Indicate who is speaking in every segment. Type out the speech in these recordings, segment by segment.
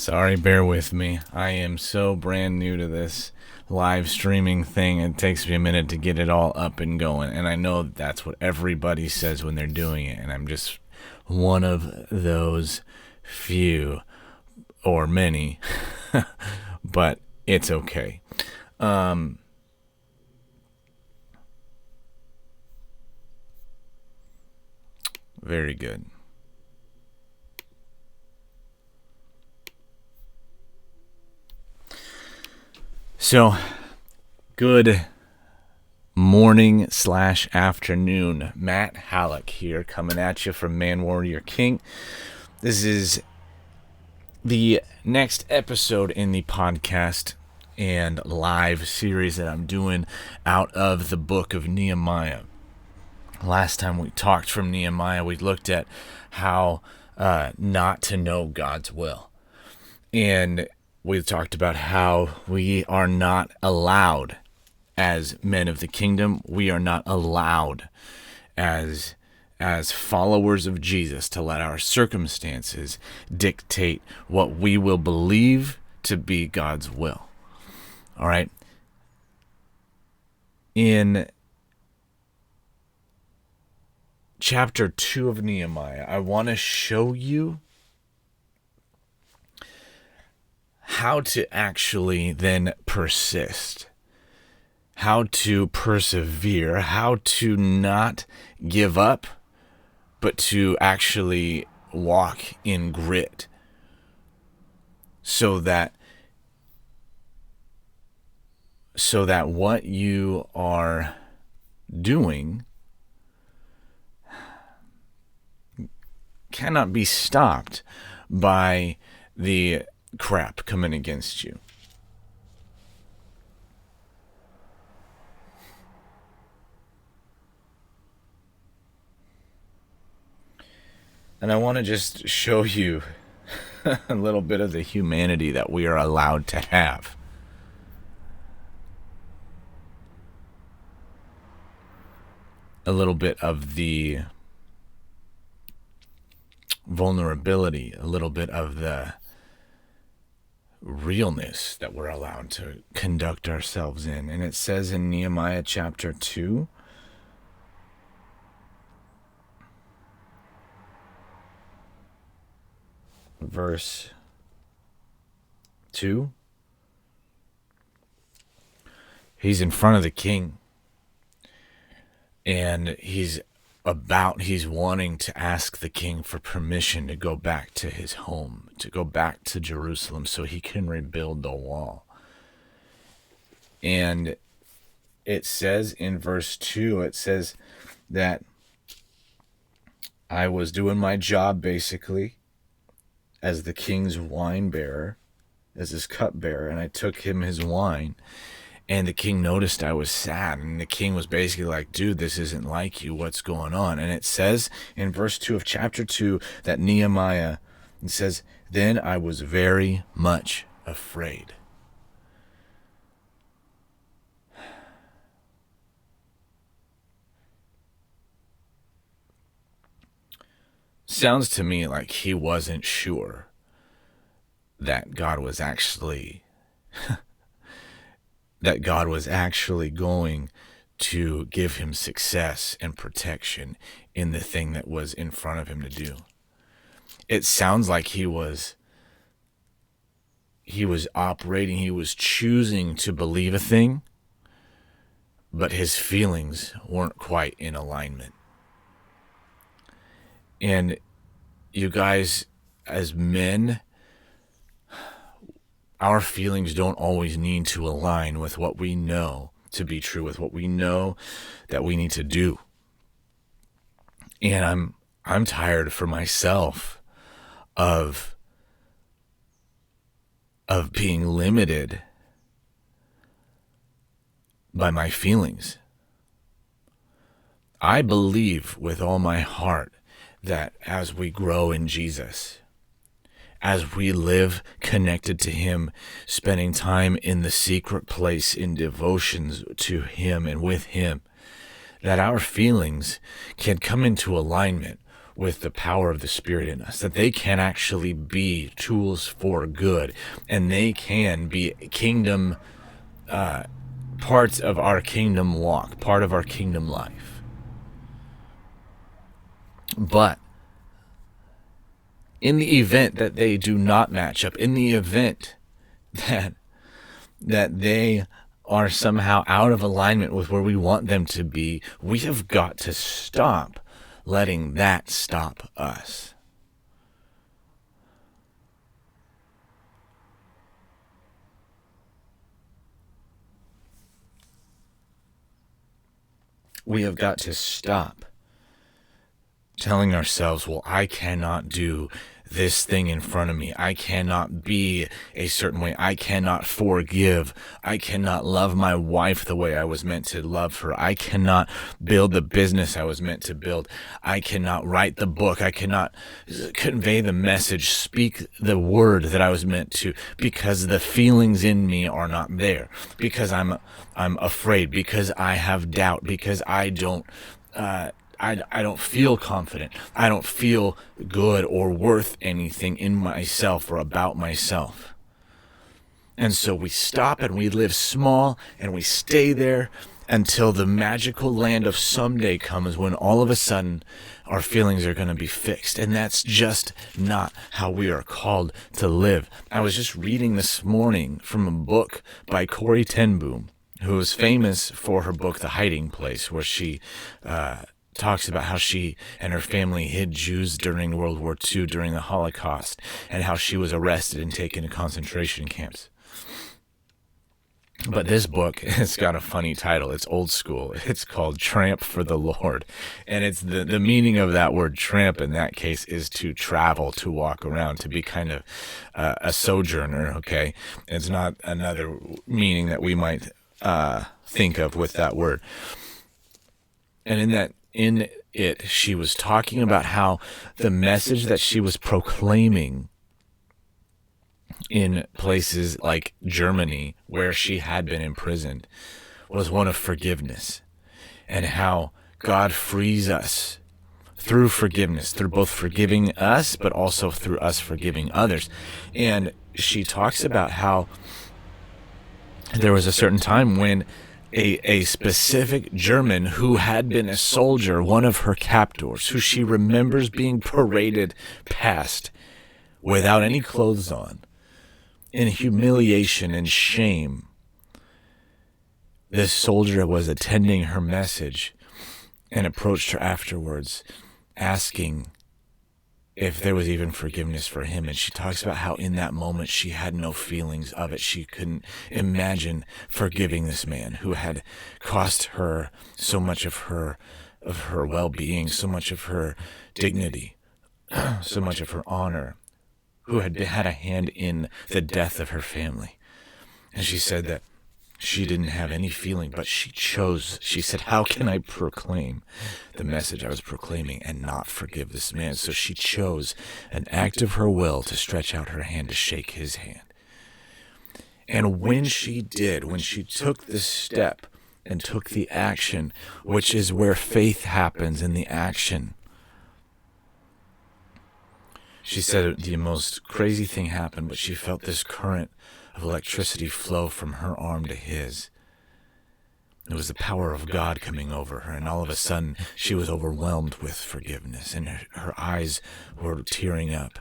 Speaker 1: Sorry, bear with me. I am so brand new to this live streaming thing. It takes me a minute to get it all up and going. And I know that's what everybody says when they're doing it. And I'm just one of those few or many. But it's okay. Very good. So, good morning/afternoon. Matt Halleck here, coming at you from Man Warrior King. This is the next episode in the podcast and live series that I'm doing out of the book of Nehemiah. Last time we talked from Nehemiah, we looked at how not to know God's will. And we talked about how we are not allowed as men of the kingdom. We are not allowed as followers of Jesus to let our circumstances dictate what we will believe to be God's will. All right? In chapter 2 of Nehemiah, I want to show you how to actually then persist, how to persevere, how to not give up, but to actually walk in grit so that what you are doing cannot be stopped by the crap coming against you. And I want to just show you a little bit of the humanity that we are allowed to have. A little bit of the vulnerability, a little bit of the realness that we're allowed to conduct ourselves in. And it says in Nehemiah chapter 2, verse 2, he's in front of the king, and he's wanting to ask the king for permission to go back to his home, to go back to Jerusalem so he can rebuild the wall. And it says in verse 2, it says that I was doing my job basically as the king's wine bearer, as his cup bearer, and I took him his wine. And the king noticed I was sad, and the king was basically like, dude, this isn't like you. What's going on? And it says in verse 2 of chapter 2 that Nehemiah, it says, then I was very much afraid. Sounds to me like he wasn't sure that God was actually going to give him success and protection in the thing that was in front of him to do. It sounds like he was operating, he was choosing to believe a thing, but his feelings weren't quite in alignment. And you guys, as men, our feelings don't always need to align with what we know to be true, with what we know that we need to do. And I'm tired for myself of being limited by my feelings. I believe with all my heart that as we grow in Jesus, as we live connected to him, spending time in the secret place in devotions to him and with him, that our feelings can come into alignment with the power of the Spirit in us, that they can actually be tools for good, and they can be kingdom, parts of our kingdom walk, part of our kingdom life. But in the event that they do not match up, in the event that they are somehow out of alignment with where we want them to be, we have got to stop letting that stop us. We have got to stop telling ourselves, well, I cannot do this thing in front of me. I cannot be a certain way. I cannot forgive. I cannot love my wife the way I was meant to love her. I cannot build the business I was meant to build. I cannot write the book. I cannot convey the message, speak the word that I was meant to, because the feelings in me are not there, because I'm afraid, because I have doubt, because I don't feel confident. I don't feel good or worth anything in myself or about myself. And so we stop and we live small and we stay there until the magical land of someday comes, when all of a sudden our feelings are going to be fixed. And that's just not how we are called to live. I was just reading this morning from a book by Corrie ten Boom, who is famous for her book, The Hiding Place, where she talks about how she and her family hid Jews during World War II, during the Holocaust, and how she was arrested and taken to concentration camps. But this book, it's got a funny title. It's old school. It's called Tramp for the Lord. And it's the meaning of that word tramp in that case is to travel, to walk around, to be kind of a sojourner, okay? It's not another meaning that we might think of with that word. And in it, she was talking about how the message that she was proclaiming in places like Germany, where she had been imprisoned, was one of forgiveness, and how God frees us through forgiveness, through both forgiving us, but also through us forgiving others. And she talks about how there was a certain time when a specific German who had been a soldier, one of her captors, who she remembers being paraded past without any clothes on, in humiliation and shame. This soldier was attending her message and approached her afterwards, asking if there was even forgiveness for him. And she talks about how in that moment she had no feelings of it. She couldn't imagine forgiving this man who had cost her so much of her well-being, so much of her dignity, so much of her honor, who had had a hand in the death of her family. And she said that she didn't have any feeling, but she said, how can I proclaim the message I was proclaiming and not forgive this man? So she chose an act of her will to stretch out her hand to shake his hand. And when she did, when she took this step and took the action, which is where faith happens in the action, she said the most crazy thing happened, but she felt this current of electricity flow from her arm to his. It was the power of God coming over her, and all of a sudden she was overwhelmed with forgiveness, and her eyes were tearing up.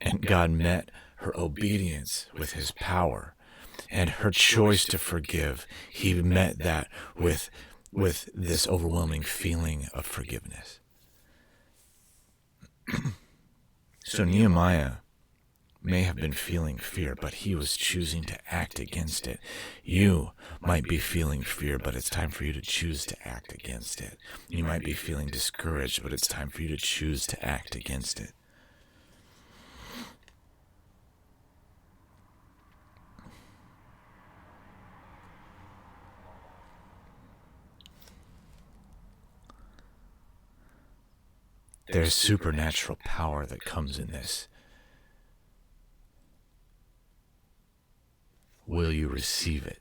Speaker 1: And God met her obedience with his power, and her choice to forgive. He met that with this overwhelming feeling of forgiveness. So Nehemiah may have been feeling fear, but he was choosing to act against it. You might be feeling fear, but it's time for you to choose to act against it. You might be feeling discouraged, but it's time for you to choose to act against it. There's supernatural power that comes in this. Will you receive it?